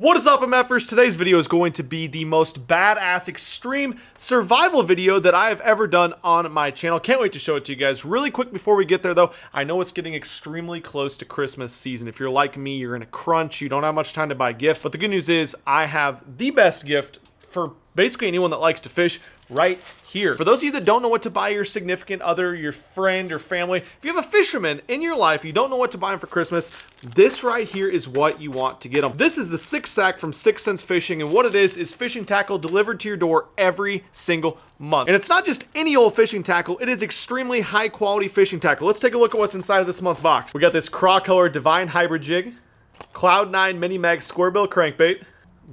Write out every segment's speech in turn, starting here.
What is up, MFers? Today's video is going to be the most badass extreme survival video that I have ever done on my channel. Can't wait to show it to you guys. Really quick before we get there though, I know it's getting extremely close to Christmas season. If you're like me, you're in a crunch, you don't have much time to buy gifts. But the good news is I have the best gift for basically anyone that likes to fish right here. For those of you that don't know what to buy your significant other, your friend, or family, if you have a fisherman in your life, you don't know what to buy him for Christmas, this right here is what you want to get them. This is the 6 Sack from 6 Cents Fishing, and what it is fishing tackle delivered to your door every single month. And it's not just any old fishing tackle, it is extremely high quality fishing tackle. Let's take a look at what's inside of this month's box. We got this Craw Color Divine Hybrid Jig, Cloud 9 Mini Mag Square Bill Crankbait,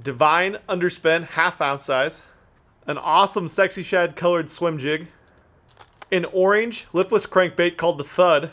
Divine Underspin 1/2 ounce size, an awesome Sexy Shad colored swim jig, an orange lipless crankbait called the Thud,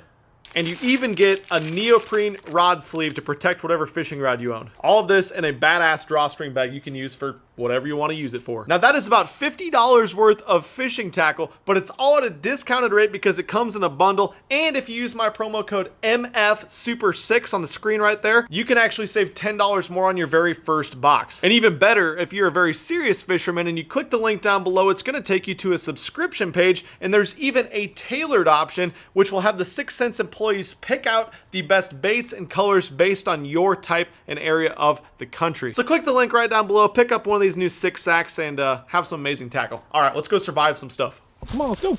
and you even get a neoprene rod sleeve to protect whatever fishing rod you own. All of this in a badass drawstring bag you can use for whatever you want to use it for. Now that is about $50 worth of fishing tackle, but it's all at a discounted rate because it comes in a bundle, and if you use my promo code MFSuper6 on the screen right there, you can actually save $10 more on your very first box. And even better, if you're a very serious fisherman and you click the link down below, it's going to take you to a subscription page, and there's even a tailored option which will have the 6 Cents employees pick out the best baits and colors based on your type and area of the country. So click the link right down below, pick up one of these new 6 Sacks, and have some amazing tackle. All right, let's go survive some stuff. Come on, let's go.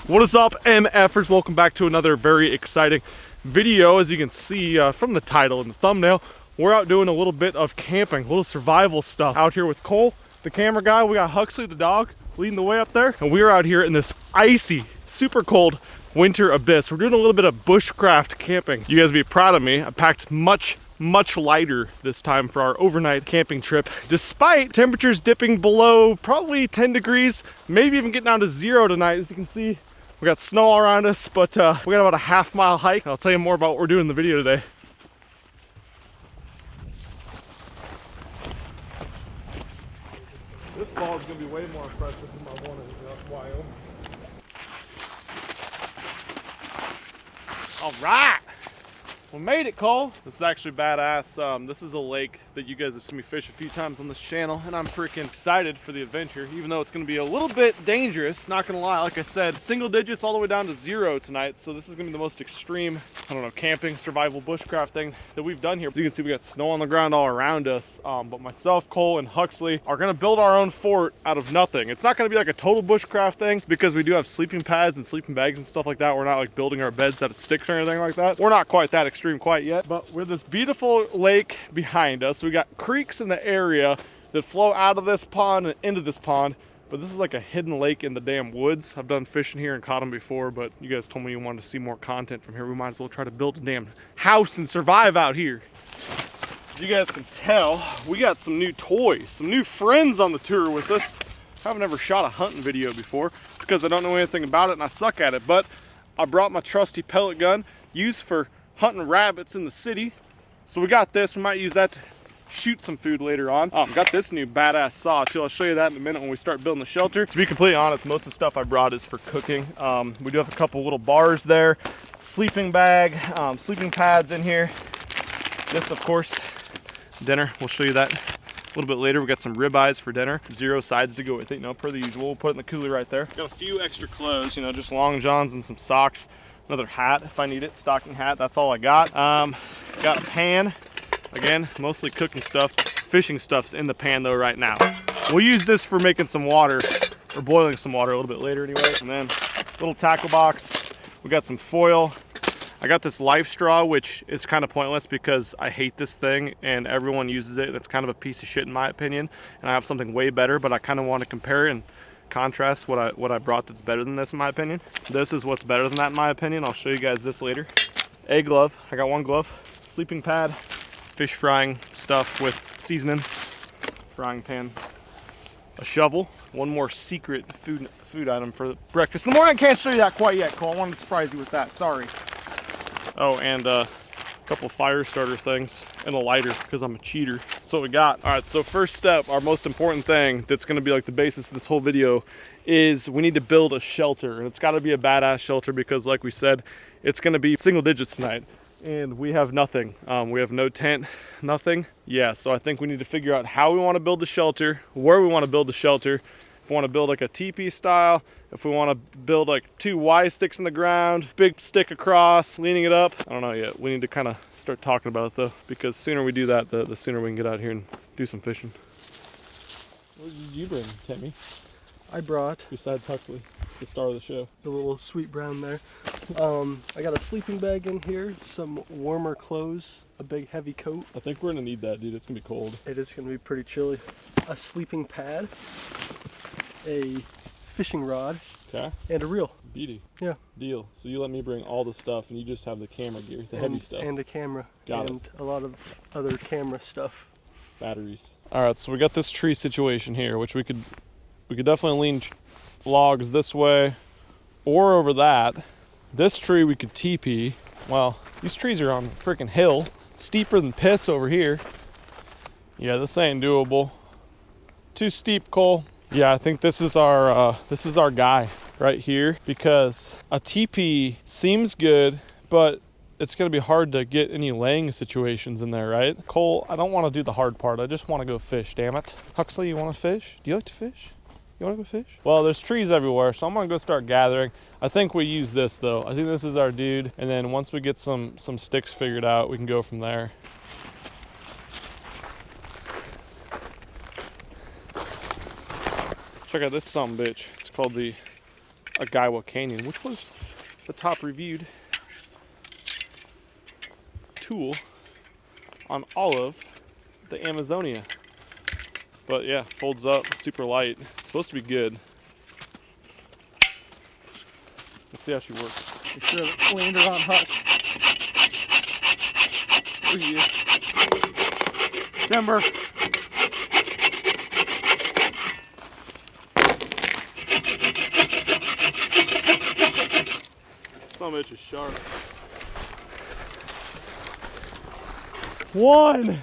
What is up, MFers? Welcome back to another very exciting video. As you can see from the title and the thumbnail, we're out doing a little bit of camping, a little survival stuff. Out here with Cole, the camera guy. We got Huxley, the dog, leading the way up there. And we're out here in this icy, super cold winter abyss. We're doing a little bit of bushcraft camping. You guys be proud of me. I packed much lighter this time for our overnight camping trip, despite temperatures dipping below probably 10 degrees, maybe even getting down to 0 tonight. As you can see, we got snow all around us, but we got about a half-mile hike. I'll tell you more about what we're doing in the video today. This fall is going to be way more impressive than my one in Wyoming. All right. We made it, Cole. This is actually badass. This is a lake that you guys have seen me fish a few times on this channel, and I'm freaking excited for the adventure, even though it's going to be a little bit dangerous, not going to lie. Like I said, single digits all the way down to 0 tonight, so this is going to be the most extreme, I don't know, camping, survival, bushcraft thing that we've done here. As you can see, we got snow on the ground all around us, but myself, Cole, and Huxley are going to build our own fort out of nothing. It's not going to be like a total bushcraft thing, because we do have sleeping pads and sleeping bags and stuff like that. We're not like building our beds out of sticks or anything like that. We're not quite that extreme quite yet, but with this beautiful lake behind us, we got creeks in the area that flow out of this pond and into this pond, but this is like a hidden lake in the damn woods. I've done fishing here and caught them before, but you guys told me you wanted to see more content from here. We might as well try to build a damn house and survive out here. As you guys can tell, we got some new toys, some new friends on the tour with us. I haven't ever shot a hunting video before. It's because I don't know anything about it and I suck at it, but I brought my trusty pellet gun used for hunting rabbits in the city. So we got this. We might use that to shoot some food later on. Got this new badass saw too. I'll show you that in a minute when we start building the shelter. To be completely honest, most of the stuff I brought is for cooking. We do have a couple little bars there, sleeping bag, sleeping pads in here. This, of course, dinner. We'll show you that a little bit later. We got some ribeyes for dinner, 0 sides to go with it, you know, per the usual. We'll put it in the cooler right there. Got a few extra clothes, you know, just long johns and some socks. Another hat if I need it, stocking hat. That's all I got. Got a pan. Again, mostly cooking stuff. Fishing stuff's in the pan though right now. We'll use this for making some water, or boiling some water a little bit later anyway. And then little tackle box. We got some foil. I got this life straw, which is kind of pointless because I hate this thing and everyone uses it and it's kind of a piece of shit in my opinion. And I have something way better, but I kind of want to compare and contrast what I brought that's better than this in my opinion. This is what's better than that in my opinion. I'll show you guys this later. A glove. I got one glove. Sleeping pad. Fish frying stuff with seasoning. Frying pan. A shovel. One more secret food item for breakfast in the morning. I can't show you that quite yet, Cole. I wanted to surprise you with that. Sorry. Oh, and a couple fire starter things and a lighter because I'm a cheater. That's what we got. All right, so first step, our most important thing that's going to be like the basis of this whole video is we need to build a shelter, and it's got to be a badass shelter because like we said, it's going to be single digits tonight. and we have nothing. We have no tent, nothing. Yeah, so I think we need to figure out how we want to build the shelter, where we want to build the shelter. If we want to build like a teepee style, if we want to build like 2 Y sticks in the ground, big stick across, leaning it up. I don't know yet. We need to kind of start talking about it though, because sooner we do that, the sooner we can get out here and do some fishing. What did you bring, Tammy? I brought, besides Huxley, the star of the show, the little sweet brown there. I got a sleeping bag in here, some warmer clothes, a big heavy coat. I think we're gonna need that, dude. It's gonna be cold. It is gonna be pretty chilly. A sleeping pad, a fishing rod, okay, and a reel. Beauty. Yeah. Deal. So you let me bring all the stuff, and you just have the camera gear, the heavy stuff. And a camera. Got and a lot of other camera stuff. Batteries. All right, so we got this tree situation here, which we could definitely lean logs this way or over that. This tree we could teepee. Well, these trees are on a freaking hill, steeper than piss over here. Yeah, this ain't doable. Too steep, Cole. Yeah, I think this is our guy right here, because a teepee seems good, but it's gonna be hard to get any laying situations in there, right? Cole, I don't want to do the hard part. I just want to go fish, damn it. Huxley, you want to fish? Do you like to fish? You want to go fish? Well, there's trees everywhere, so I'm gonna go start gathering. I think we use this though. I think this is our dude, and then once we get some sticks figured out, we can go from there. Check out this sumbitch. It's called the Agaiwa Canyon, which was the top reviewed tool on all of the Amazonia. But yeah, folds up, super light. It's supposed to be good. Let's see how she works. Make sure to land her on Hux. Oh yeah. Timber. Some of it is sharp. One.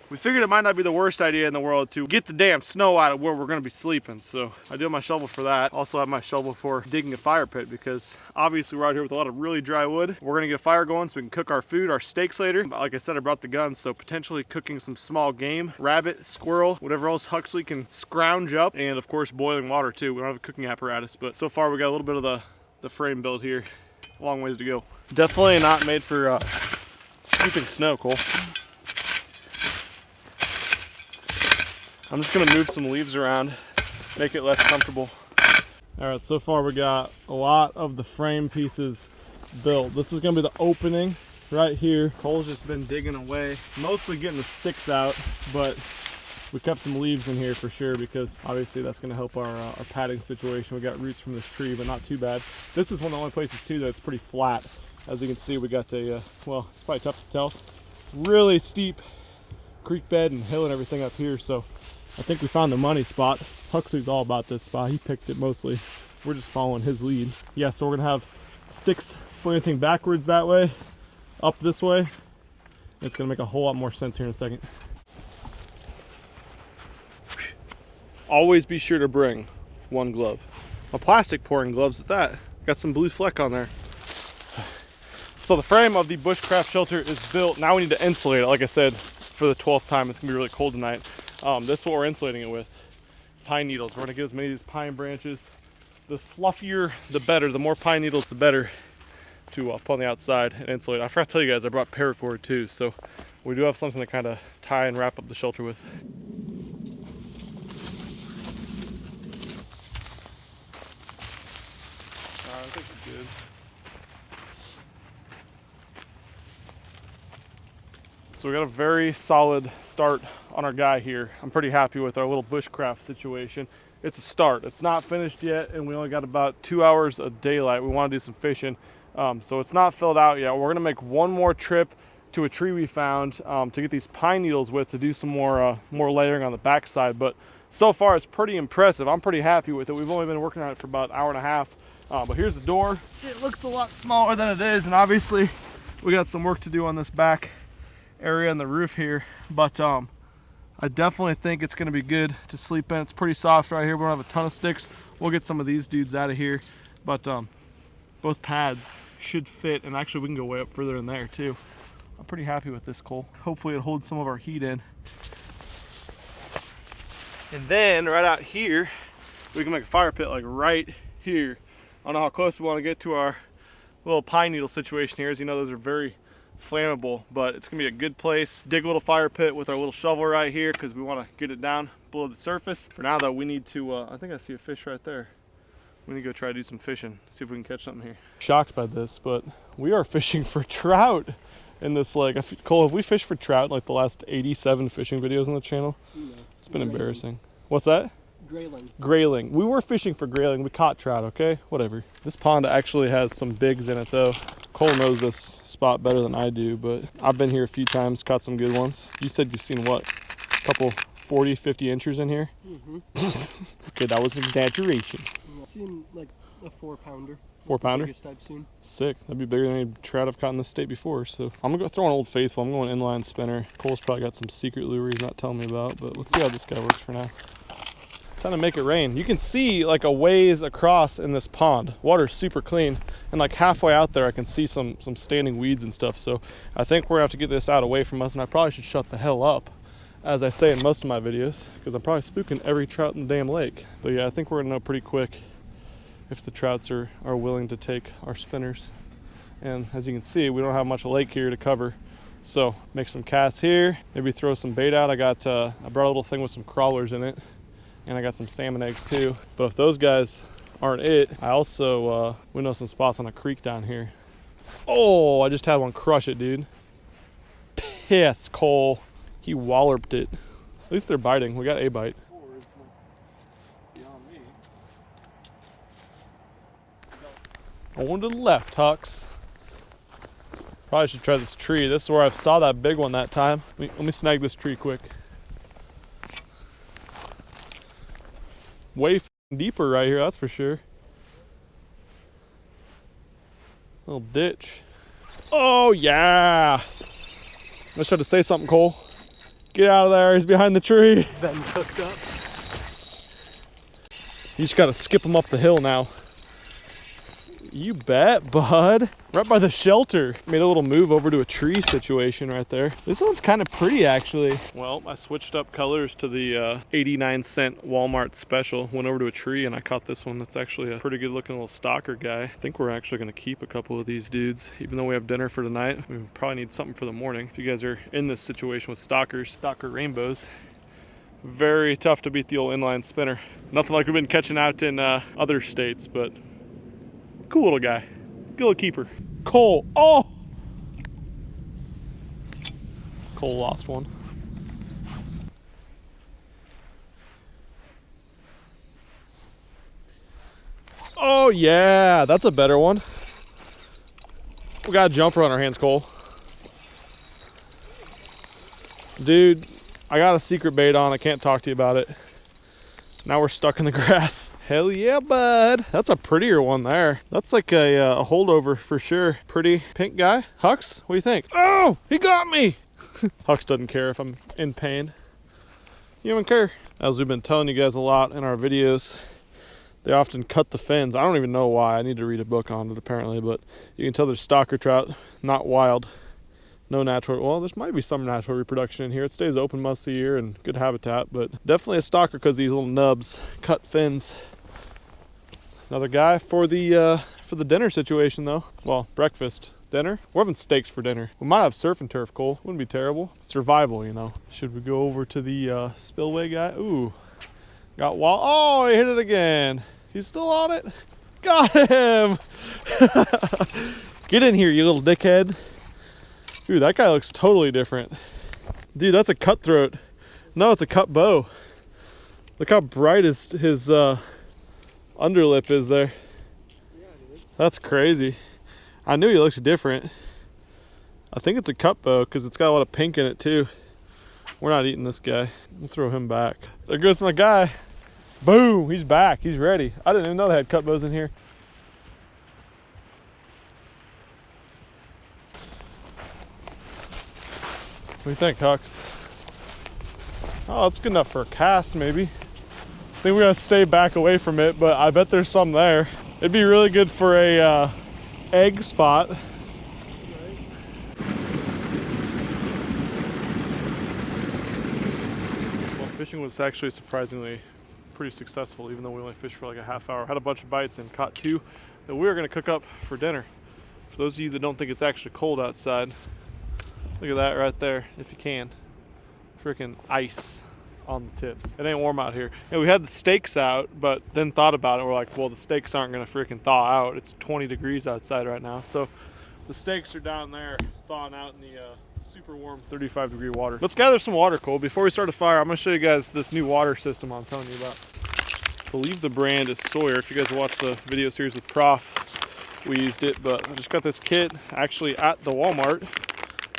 We figured it might not be the worst idea in the world to get the damn snow out of where we're gonna be sleeping. So I do have my shovel for that. Also have my shovel for digging a fire pit, because obviously we're out here with a lot of really dry wood. We're gonna get a fire going so we can cook our food, our steaks later. Like I said, I brought the gun, so potentially cooking some small game, rabbit, squirrel, whatever else Huxley can scrounge up. And of course, boiling water too. We don't have a cooking apparatus, but so far we got a little bit of the frame built here. A long ways to go. Definitely not made for scooping snow, Cole. I'm just gonna move some leaves around, make it less comfortable. All right, so far we got a lot of the frame pieces built. This is gonna be the opening right here. Cole's just been digging away, mostly getting the sticks out, but we kept some leaves in here for sure, because obviously that's gonna help our padding situation. We got roots from this tree, but not too bad. This is one of the only places too that's pretty flat. As you can see, we got a, well, it's probably tough to tell, really steep creek bed and hill and everything up here, so I think we found the money spot. Huxley's all about this spot. He picked it mostly. We're just following his lead. Yeah, so we're gonna have sticks slanting backwards that way, up this way. It's gonna make a whole lot more sense here in a second. Always be sure to bring one glove. A plastic pouring gloves at that. Got some blue fleck on there. So the frame of the bushcraft shelter is built. Now we need to insulate it. Like I said, for the 12th time, it's gonna be really cold tonight. This is what we're insulating it with. Pine needles. We're gonna get as many of these pine branches. The fluffier, the better. The more pine needles, the better, to put on the outside and insulate. I forgot to tell you guys, I brought paracord too, so we do have something to kind of tie and wrap up the shelter with. I think we're good. So we got a very solid start on our guy here. I'm pretty happy with our little bushcraft situation. It's a start. It's not finished yet, and we only got about 2 hours of daylight. We want to do some fishing, so it's not filled out yet. We're gonna make one more trip to a tree we found to get these pine needles with, to do some more layering on the backside. But so far it's pretty impressive. I'm pretty happy with it. We've only been working on it for about an hour and a half, but here's the door. It looks a lot smaller than it is, and obviously we got some work to do on this back area and the roof here, but I definitely think it's going to be good to sleep in. It's pretty soft right here. We don't have a ton of sticks. We'll get some of these dudes out of here. But both pads should fit. And actually, we can go way up further in there, too. I'm pretty happy with this, Cole. Hopefully, it holds some of our heat in. And then, right out here, we can make a fire pit, like right here. I don't know how close we want to get to our little pine needle situation here. As you know, those are very flammable, but it's gonna be a good place. Dig a little fire pit with our little shovel right here because we want to get it down below the surface. For now though, we need to I think I see a fish right there. We need to go try to do some fishing, see if we can catch something here. Shocked by this, but we are fishing for trout in this lake. Cole, have we fished for trout in like the last 87 fishing videos on the channel? No. It's been embarrassing. What's that? Grayling. Grayling. We were fishing for grayling. We caught trout, okay? Whatever. This pond actually has some bigs in it though. Cole knows this spot better than I do, but I've been here a few times, caught some good ones. You said you've seen what? A couple 40, 50 inchers in here? Mm-hmm. Okay, that was an exaggeration. I've seen like a 4-pounder. 4-pounder? Biggest I've seen. Sick. That'd be bigger than any trout I've caught in this state before. So I'm gonna go throw an Old Faithful. I'm going inline spinner. Cole's probably got some secret lure he's not telling me about, but let's see how this guy works for now. Trying to make it rain. You can see like a ways across in this pond. Water's super clean, and like halfway out there I can see some standing weeds and stuff. So I think we're gonna have to get this out away from us, and I probably should shut the hell up, as I say in most of my videos, because I'm probably spooking every trout in the damn lake. But yeah, I think we're gonna know pretty quick if the trouts are willing to take our spinners. And as you can see, we don't have much lake here to cover. So make some casts here, maybe throw some bait out. I brought a little thing with some crawlers in it, and I got some salmon eggs too. But if those guys aren't it, I also, we know some spots on a creek down here. Oh, I just had one crush it, dude. Piss, Cole. He walloped it. At least they're biting. We got a bite. Going to the left, Hux. Probably should try this tree. This is where I saw that big one that time. Let me snag this tree quick. Way deeper right here, that's for sure. Little ditch. Oh yeah! Let's try to say something, Cole. Get out of there, he's behind the tree. Ben's hooked up. You just gotta skip him up the hill now. You bet, bud. Right by the shelter. Made a little move over to a tree situation right there. This one's kind of pretty, actually. Well, I switched up colors to the 89-cent Walmart special. Went over to a tree and I caught this one. That's actually a pretty good looking little stalker guy. I think we're actually going to keep a couple of these dudes. Even though we have dinner for tonight, we probably need something for the morning. If you guys are in this situation with stalker rainbows, very tough to beat the old inline spinner. Nothing like we've been catching out in other states, but cool little guy. Good little keeper. Cole. Oh! Cole lost one. Oh yeah, that's a better one. We got a jumper on our hands, Cole. Dude, I got a secret bait on. I can't talk to you about it. Now we're stuck in the grass. Hell yeah, bud. That's a prettier one there. That's like a holdover for sure. Pretty pink guy. Hux, what do you think? Oh, he got me. Hux doesn't care if I'm in pain. You don't care. As we've been telling you guys a lot in our videos, they often cut the fins. I don't even know why. I need to read a book on it apparently, but you can tell there's stalker trout, not wild. No natural, well, there might be some natural reproduction in here. It stays open most of the year and good habitat, but definitely a stalker because these little nubs cut fins. Another guy for the dinner situation though. Well, breakfast, dinner. We're having steaks for dinner. We might have surf and turf, Cole. Wouldn't be terrible. Survival, you know. Should we go over to the spillway guy? Ooh, got wall. Oh, he hit it again. He's still on it. Got him. Get in here, you little dickhead. Dude, that guy looks totally different. Dude, that's a cutthroat. No, it's a cut bow. Look how bright his underlip is there. Yeah, it is. That's crazy. I knew he looks different. I think it's a cut bow because it's got a lot of pink in it too. We're not eating this guy. We'll throw him back. There goes my guy. Boom, he's back. He's ready. I didn't even know they had cut bows in here. What do you think, Hux? Oh, it's good enough for a cast, maybe. I think we gotta stay back away from it, but I bet there's some there. It'd be really good for a egg spot. Well, fishing was actually surprisingly pretty successful, even though we only fished for like a half hour. Had a bunch of bites and caught 2 that we were gonna cook up for dinner. For those of you that don't think it's actually cold outside, look at that right there, if you can. Freaking ice on the tips. It ain't warm out here. And we had the steaks out, but then thought about it. We're like, well, the steaks aren't gonna freaking thaw out. It's 20 degrees outside right now. So the steaks are down there thawing out in the super warm 35-degree water. Let's gather some water, Cole. Before we start a fire, I'm gonna show you guys this new water system I'm telling you about. I believe the brand is Sawyer. If you guys watched the video series with Prof, we used it, but I just got this kit actually at the Walmart.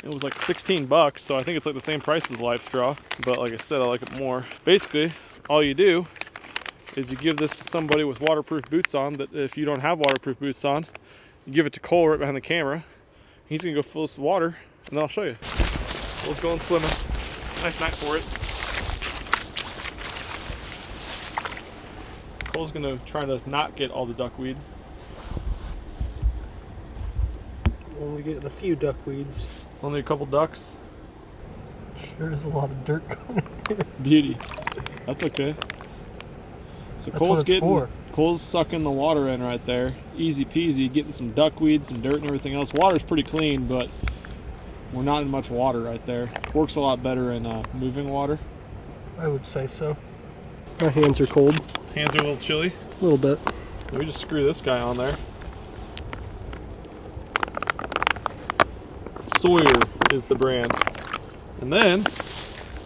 It was like 16 bucks, so I think it's like the same price as the Life Straw, but like I said, I like it more. Basically, all you do is you give this to somebody with waterproof boots on. That if you don't have waterproof boots on, you give it to Cole right behind the camera. He's gonna go fill this with water, and then I'll show you. Let's go swimming. Nice night for it. Cole's gonna try to not get all the duckweed. Only getting a few duckweeds. Only a couple ducks. Sure is a lot of dirt going in here. Beauty. That's okay. So That's Cole's sucking the water in right there. Easy peasy, getting some duckweed, some dirt and everything else. Water's pretty clean, but we're not in much water right there. Works a lot better in moving water. I would say so. My hands are cold. Hands are a little chilly. A little bit. We just screw this guy on there. Sawyer is the brand. And then,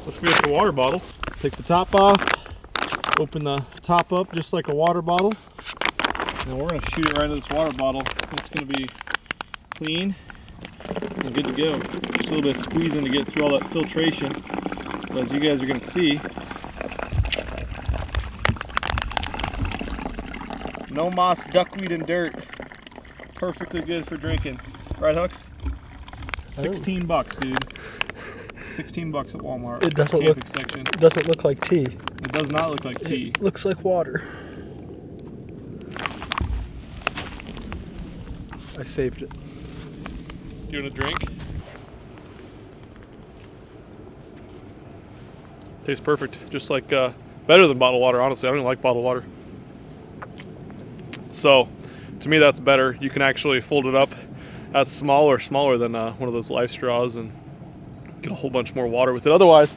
let's get the water bottle. Take the top off, open the top up just like a water bottle. And we're gonna shoot it right into this water bottle. It's gonna be clean and good to go. Just a little bit of squeezing to get through all that filtration. But as you guys are gonna see, no moss, duckweed, and dirt. Perfectly good for drinking. Right, Hooks? 16 bucks, dude. 16 bucks at Walmart. It doesn't camping section. It doesn't look like tea. It does not look like tea. It looks like water. I saved it. Do you want a drink? Tastes perfect. Just like better than bottled water, honestly. I don't even like bottled water. So, to me, that's better. You can actually fold it up as small or smaller than one of those Life Straws and get a whole bunch more water with it. Otherwise,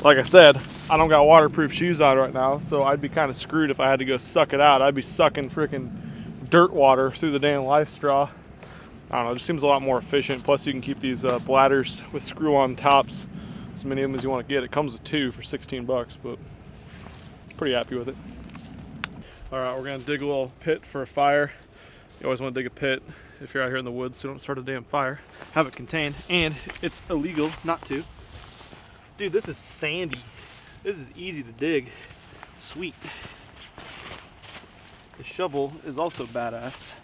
like I said, I don't got waterproof shoes on right now, so I'd be kind of screwed if I had to go suck it out. I'd be sucking freaking dirt water through the damn Life Straw. I don't know, it just seems a lot more efficient. Plus, you can keep these bladders with screw-on tops, as many of them as you want to get. It comes with 2 for 16 bucks, but pretty happy with it. All right, we're gonna dig a little pit for a fire. You always want to dig a pit if you're out here in the woods, so don't start a damn fire. Have it contained, and it's illegal not to. Dude, this is sandy. This is easy to dig. Sweet. The shovel is also badass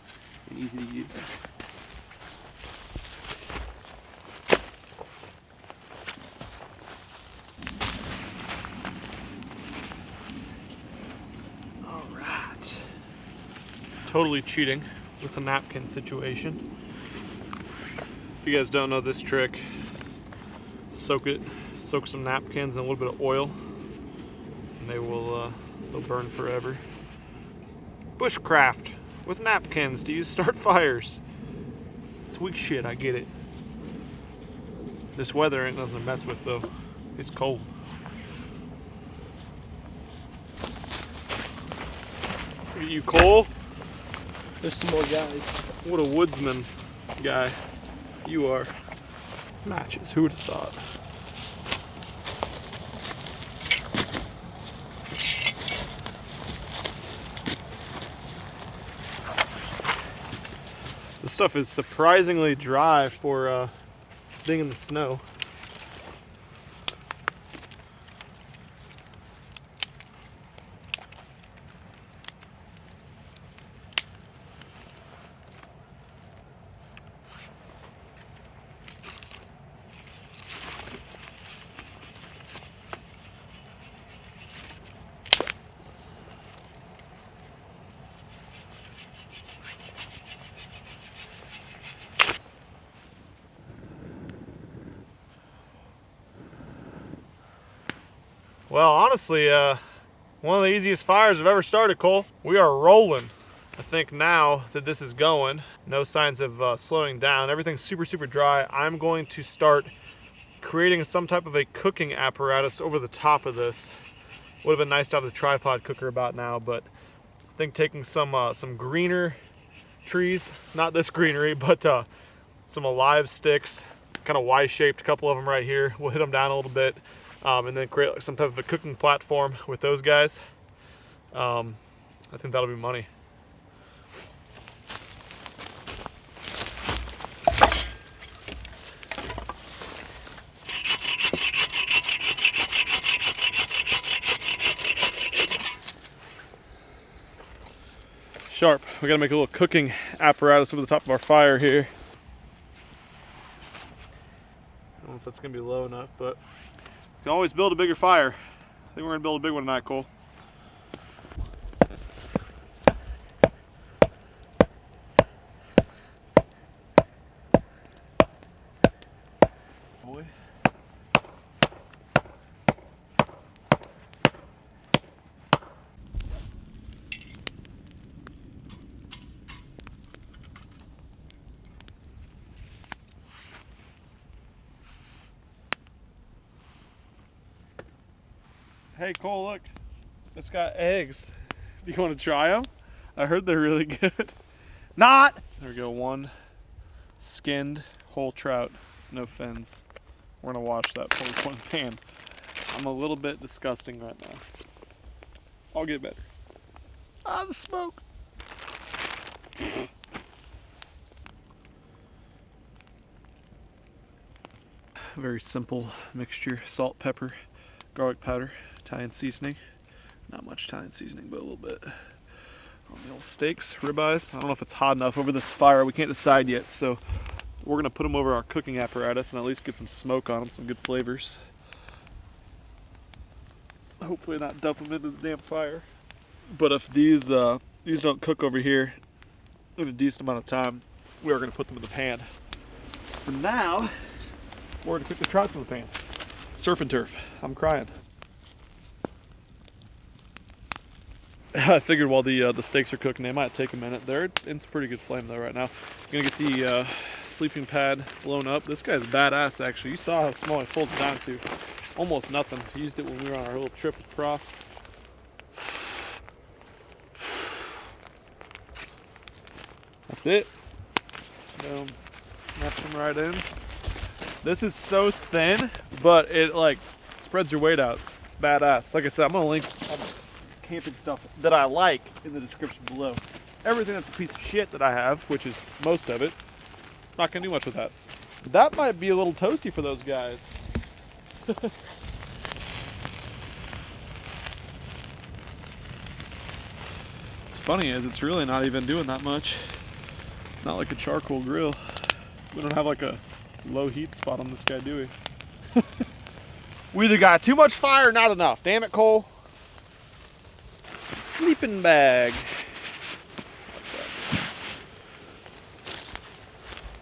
and easy to use. All right. Totally cheating with the napkin situation. If you guys don't know this trick, soak some napkins in a little bit of oil, and they'll burn forever. Bushcraft with napkins to use start fires. It's weak shit, I get it. This weather ain't nothing to mess with though. It's cold. Look at you, Cole. There's some more guys. What a woodsman guy you are. Matches, who would have thought? This stuff is surprisingly dry for being in the snow. Well, honestly, one of the easiest fires I've ever started, Cole. We are rolling. I think now that this is going, no signs of slowing down. Everything's super, super dry. I'm going to start creating some type of a cooking apparatus over the top of this. Would have been nice to have the tripod cooker about now, but I think taking some greener trees, not this greenery, but some alive sticks, kind of Y-shaped, a couple of them right here. We'll hit them down a little bit, and then create some type of a cooking platform with those guys. I think that'll be money. Sharp. We gotta make a little cooking apparatus over the top of our fire here. I don't know if that's gonna be low enough, but you can always build a bigger fire. I think we're gonna build a big one tonight, Cole. Boy. Hey Cole, look, it's got eggs. Do you want to try them? I heard they're really good. Not! There we go, one skinned whole trout, no fins. We're gonna wash that before we put in the pan. I'm a little bit disgusting right now. I'll get better. Ah, the smoke. Very simple mixture, salt, pepper, garlic powder, Italian seasoning. Not much Italian seasoning, but a little bit. On the old steaks, ribeyes. I don't know if it's hot enough over this fire. We can't decide yet, so we're gonna put them over our cooking apparatus and at least get some smoke on them, some good flavors. Hopefully not dump them into the damn fire. But if these don't cook over here in a decent amount of time, we are gonna put them in the pan. For now, we're gonna cook the trout in the pan. Surf and turf. I'm crying. I figured while the steaks are cooking, they might take a minute. They're in some pretty good flame though right now. I'm gonna get the sleeping pad blown up. This guy's badass actually. You saw how small I folded it down to. Almost nothing. Used it when we were on our little trip with Prof. That's it. Boom. Snap them right in. This is so thin, but it like spreads your weight out. It's badass. Like I said, I'm gonna link all the camping stuff that I like in the description below. Everything that's a piece of shit that I have, which is most of it, not gonna do much with that. That might be a little toasty for those guys. What's funny is it's really not even doing that much. Not like a charcoal grill. We don't have like a low heat spot on this guy, do we? We either got too much fire or not enough. Damn it, Cole. Sleeping bag.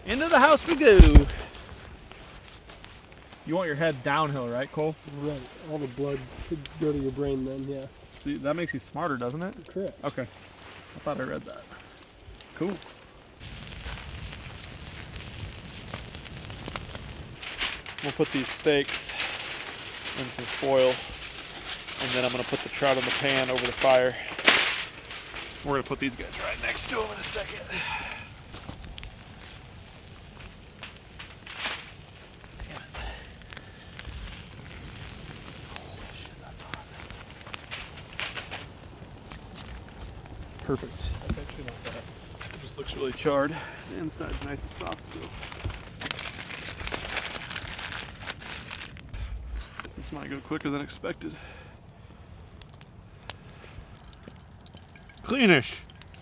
Into the house we go. You want your head downhill, right, Cole? Right. All the blood could go to your brain then, yeah. See, that makes you smarter, doesn't it? Correct. Okay. I thought I read that. Cool. We'll put these steaks in some foil, and then I'm going to put the trout in the pan over the fire. We're going to put these guys right next to them in a second. Perfect. That's actually not bad. It just looks really charred. The inside's nice and soft still. This might go quicker than expected. Cleanish.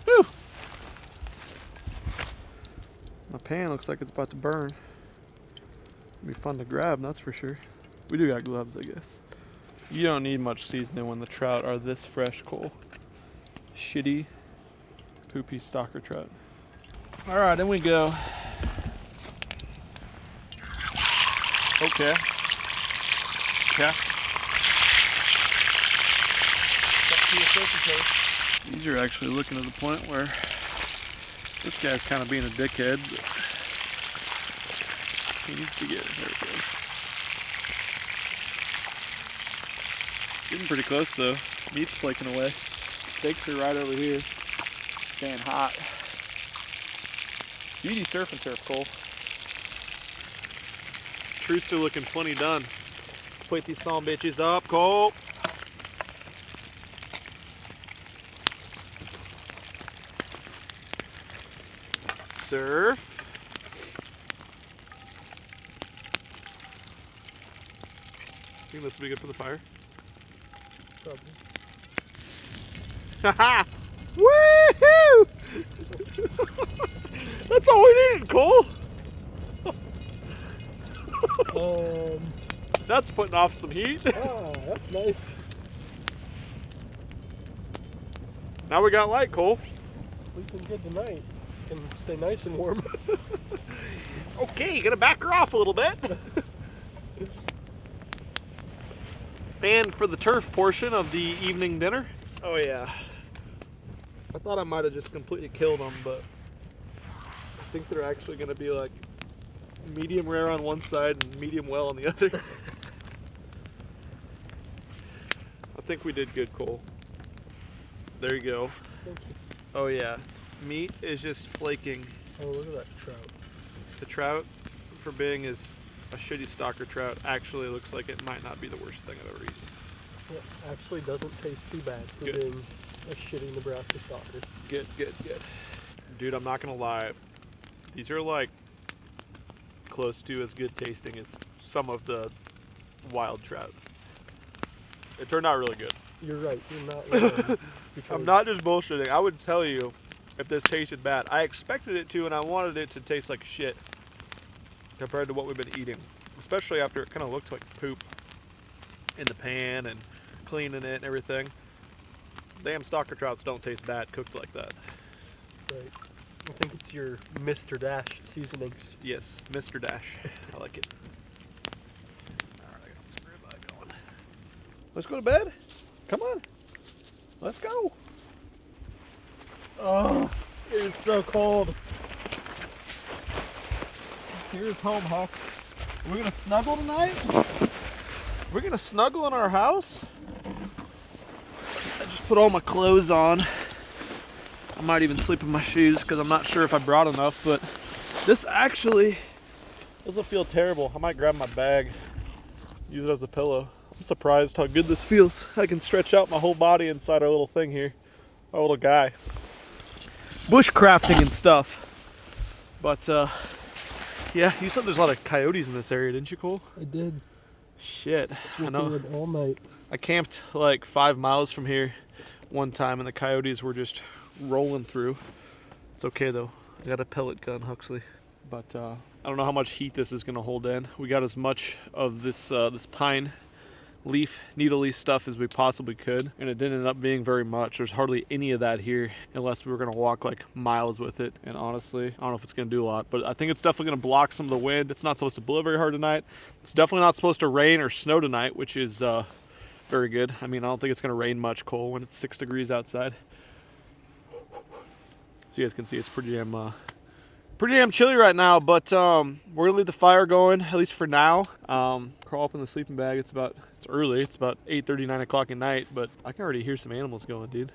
Whew. My pan looks like it's about to burn. It'll be fun to grab, that's for sure. We do got gloves, I guess. You don't need much seasoning when the trout are this fresh, Cole. Shitty, poopy stalker trout. All right, in we go. Okay. Okay. These are actually looking to the point where this guy's kind of being a dickhead. But he needs to get, there it goes. Getting pretty close though. Meat's flaking away. Steaks are right over here. Staying hot. Beauty surf and turf, Cole. Truths are looking plenty done. Let's put these son bitches up, Cole. Surf. Think this will be good for the fire? Haha! Woohoo! That's all we needed, Cole. That's putting off some heat. Ah, that's nice. Now we got light, Cole. Sleeping good tonight. Can stay nice and warm. Okay, gonna back her off a little bit. And for the turf portion of the evening dinner. Oh yeah. I thought I might have just completely killed them, but I think they're actually gonna be like medium rare on one side and medium well on the other. I think we did good, Cole. There you go. Thank you. Oh yeah. Meat is just flaking. Oh, look at that trout. The trout, for being as a shitty stalker trout, actually looks like it might not be the worst thing I've ever eaten. It actually doesn't taste too bad for Good. being a shitty Nebraska stalker. Good, good, good. Dude, I'm not gonna lie. These are like close to as good tasting as some of the wild trout. It turned out really good. You're right. You're not lying. I'm not just bullshitting. I would tell you if this tasted bad. I expected it to, and I wanted it to taste like shit compared to what we've been eating, especially after it kind of looked like poop in the pan and cleaning it and everything. Damn stalker trouts don't taste bad cooked like that. Right. I think it's your Mr. Dash seasonings. Yes, Mr. Dash. I like it. Alright, I got some ribeye going. Let's go to bed. Come on. Let's go. Oh, it is so cold. Here's home, Huck. We're gonna snuggle tonight? We're gonna snuggle in our house? I just put all my clothes on. I might even sleep in my shoes because I'm not sure if I brought enough, but this actually doesn't feel terrible. I might grab my bag, use it as a pillow. I'm surprised how good this feels. I can stretch out my whole body inside our little thing here. Our little guy. Bushcrafting and stuff. But yeah, you said there's a lot of coyotes in this area, didn't you, Cole? I did. Shit, I know. All night. I camped like 5 miles from here one time and the coyotes were just rolling through. It's okay though. I got a pellet gun, Huxley. But I don't know how much heat this is gonna hold in. We got as much of this this pine leaf, needle leaf stuff as we possibly could, and it didn't end up being very much. There's hardly any of that here unless we were gonna walk like miles with it, and honestly I don't know if it's gonna do a lot, but I think it's definitely gonna block some of the wind. It's not supposed to blow very hard tonight. It's definitely not supposed to rain or snow tonight, which is very good. I mean, I don't think it's gonna rain much, Cole, when it's 6 degrees outside. So you guys can see it's pretty damn chilly right now, but we're gonna leave the fire going, at least for now. Crawl up in the sleeping bag. It's early. It's about 8:30, 9 o'clock at night, but I can already hear some animals going, dude.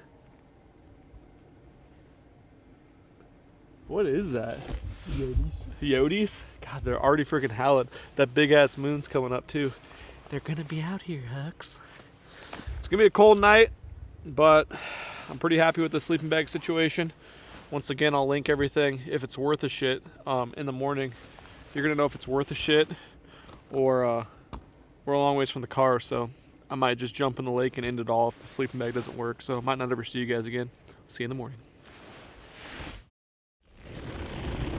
What is that? Coyotes. Coyotes? God, they're already freaking howling. That big ass moon's coming up too. They're gonna be out here, Hux. It's gonna be a cold night, but I'm pretty happy with the sleeping bag situation. Once again, I'll link everything if it's worth a shit in the morning. You're gonna know if it's worth a shit or we're a long ways from the car, so I might just jump in the lake and end it all if the sleeping bag doesn't work. So I might not ever see you guys again. See you in the morning.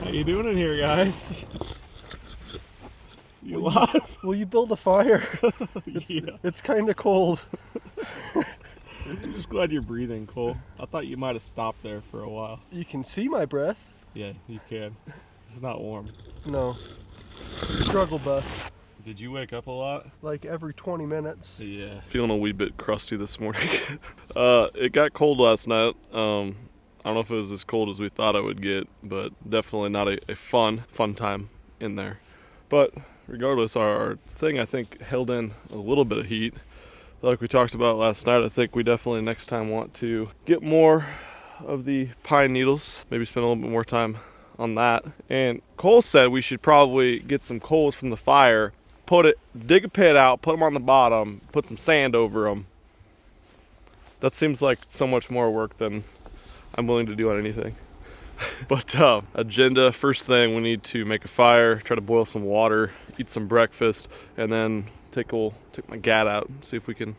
How you doing in here, guys? You alive? Will you build a fire? Yeah. It's kind of cold. I'm just glad you're breathing, Cole. I thought you might have stopped there for a while. You can see my breath. Yeah, you can. It's not warm. No. Struggle bus. Did you wake up a lot? Like every 20 minutes. Yeah. Feeling a wee bit crusty this morning. It got cold last night. I don't know if it was as cold as we thought it would get, but definitely not a fun time in there. But regardless, our thing I think held in a little bit of heat. Like we talked about last night, I think we definitely next time want to get more of the pine needles, maybe spend a little bit more time on that. And Cole said we should probably get some coals from the fire, dig a pit out, put them on the bottom, put some sand over them. That seems like so much more work than I'm willing to do on anything. But agenda, first thing, we need to make a fire, try to boil some water, eat some breakfast, and then take my gat out and see if we can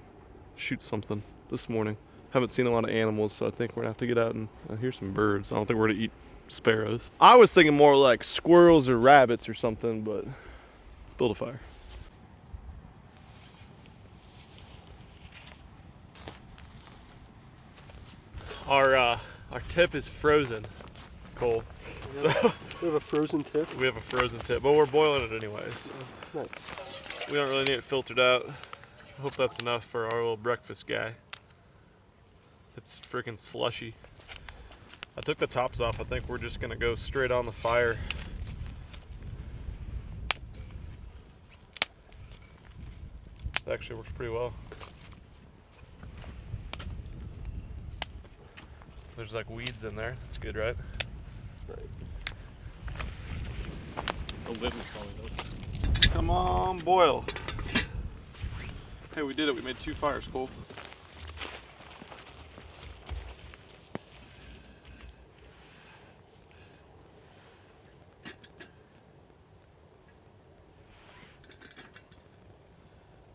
shoot something this morning. Haven't seen a lot of animals, so I think we're gonna have to get out and hear some birds. I don't think we're gonna eat sparrows. I was thinking more like squirrels or rabbits or something, but let's build a fire. Our tip is frozen, Cole. So We have a frozen tip. we have a frozen tip, but we're boiling it anyways. Nice. We don't really need it filtered out. I hope that's enough for our little breakfast guy. It's freaking slushy. I took the tops off. I think we're just gonna go straight on the fire. It actually works pretty well. There's like weeds in there. That's good, right? Right. The lid was probably open. Come on, boil. Hey, we did it. We made 2 fires, Cole.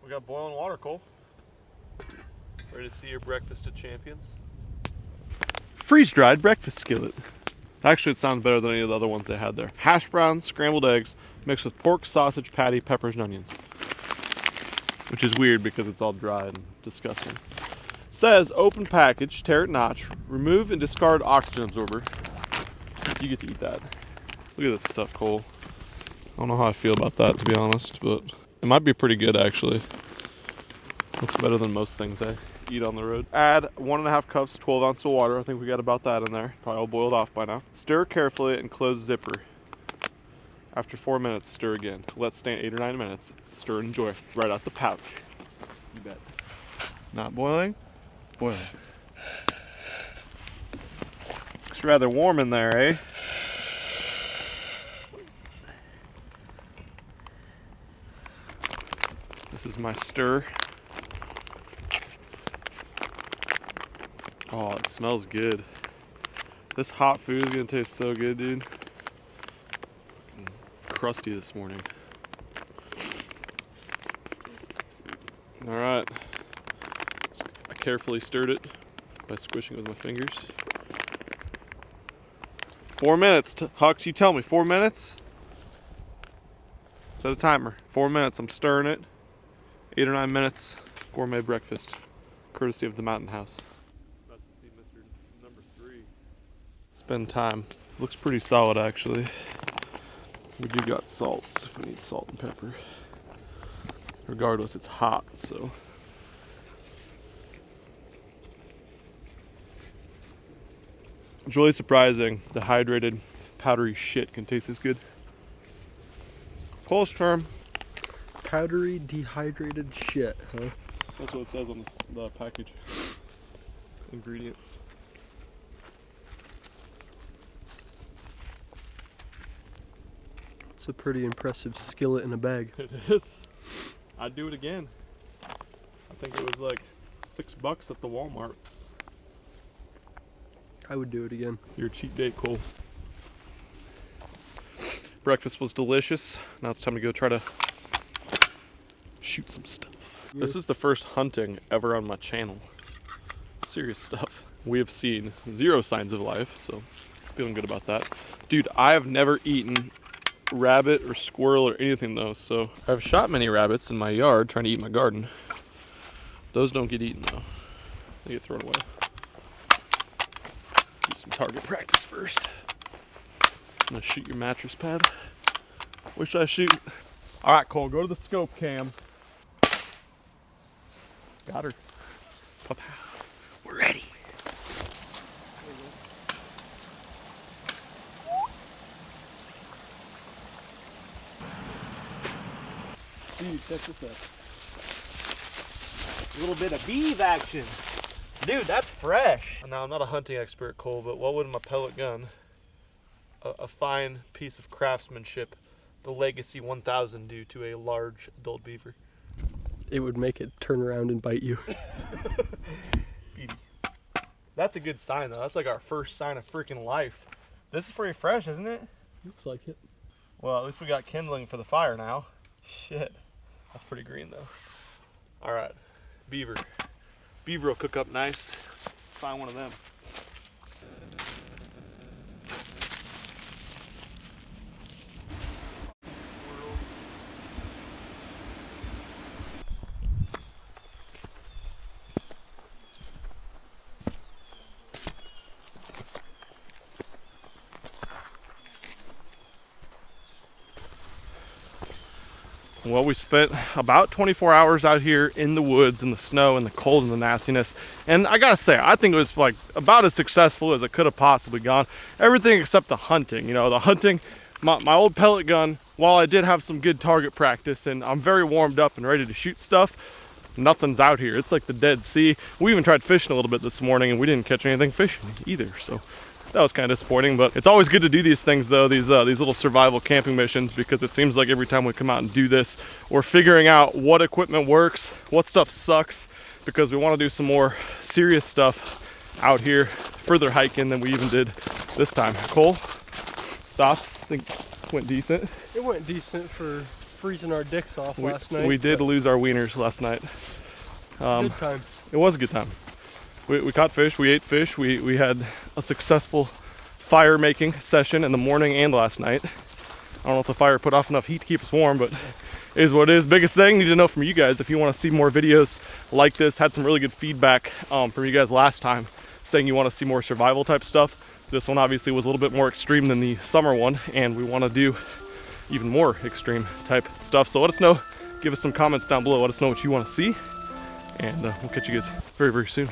We got boiling water, Cole. Ready to see your breakfast of champions? Freeze-dried breakfast skillet. Actually, it sounds better than any of the other ones they had there. Hash browns, scrambled eggs, mixed with pork, sausage patty, peppers, and onions. Which is weird because it's all dry and disgusting. Says open package, tear it notch, remove and discard oxygen absorber. You get to eat that. Look at this stuff, Cole. I don't know how I feel about that, to be honest, but it might be pretty good actually. Looks better than most things I eat on the road. Add 1.5 cups, 12 ounces of water. I think we got about that in there. Probably all boiled off by now. Stir carefully and close zipper. After 4 minutes, stir again. Let stand 8 or 9 minutes. Stir and enjoy right out the pouch. You bet. Not boiling? Boiling. Looks rather warm in there, eh? This is my stir. Oh, it smells good. This hot food is gonna taste so good, dude. Crusty this morning. All right. I carefully stirred it by squishing it with my fingers. 4 minutes. Hux, you tell me, 4 minutes? Set a timer. 4 minutes. I'm stirring it. 8 or 9 minutes. Gourmet breakfast, courtesy of the Mountain House. About to see Mr. Number 3 spend time. Looks pretty solid, actually. We do got salts if we need salt and pepper. Regardless, it's hot, so. It's really surprising the hydrated, powdery shit can taste this good. Polish term. Powdery, dehydrated shit, huh? That's what it says on the package. Ingredients. It's a pretty impressive skillet in a bag. It is. I'd do it again. I think it was like $6 at the Walmarts. I would do it again. Your cheat date, Cole. Breakfast was delicious. Now it's time to go try to shoot some stuff. This is the first hunting ever on my channel. Serious stuff. We have seen 0 signs of life, so feeling good about that. Dude, I have never eaten rabbit or squirrel or anything though, so I've shot many rabbits in my yard trying to eat my garden. Those don't get eaten though. They get thrown away. Do some target practice first. I'm gonna shoot your mattress pad. Where should I shoot? All right, Cole, go to the scope cam. Got her. We're ready. Dude, check this out. A little bit of beeve action. Dude, that's fresh. Now, I'm not a hunting expert, Cole, but what would my pellet gun, a fine piece of craftsmanship, the Legacy 1000, do to a large adult beaver? It would make it turn around and bite you. That's a good sign, though. That's like our first sign of freaking life. This is pretty fresh, isn't it? Looks like it. Well, at least we got kindling for the fire now. Shit. That's pretty green, though. All right. Beaver. Beaver will cook up nice. Find one of them. Well, we spent about 24 hours out here in the woods, in the snow, and the cold, and the nastiness. And I gotta say, I think it was like about as successful as it could have possibly gone. Everything except the hunting. You know, the hunting, my old pellet gun, while I did have some good target practice and I'm very warmed up and ready to shoot stuff, nothing's out here. It's like the Dead Sea. We even tried fishing a little bit this morning and we didn't catch anything fishing either. So that was kind of disappointing, but it's always good to do these things though, these little survival camping missions, because it seems like every time we come out and do this, we're figuring out what equipment works, what stuff sucks, because we want to do some more serious stuff out here, further hiking than we even did this time. Cole, thoughts? I think it went decent. It went decent for freezing our dicks off last night. We did lose our wieners last night. Good time. It was a good time. We caught fish, we ate fish, we had a successful fire making session in the morning and last night. I don't know if the fire put off enough heat to keep us warm, but it is what it is. Biggest thing, need to know from you guys if you want to see more videos like this. Had some really good feedback from you guys last time saying you want to see more survival type stuff. This one obviously was a little bit more extreme than the summer one, and we want to do even more extreme type stuff. So let us know, give us some comments down below, let us know what you want to see, and we'll catch you guys very, very soon.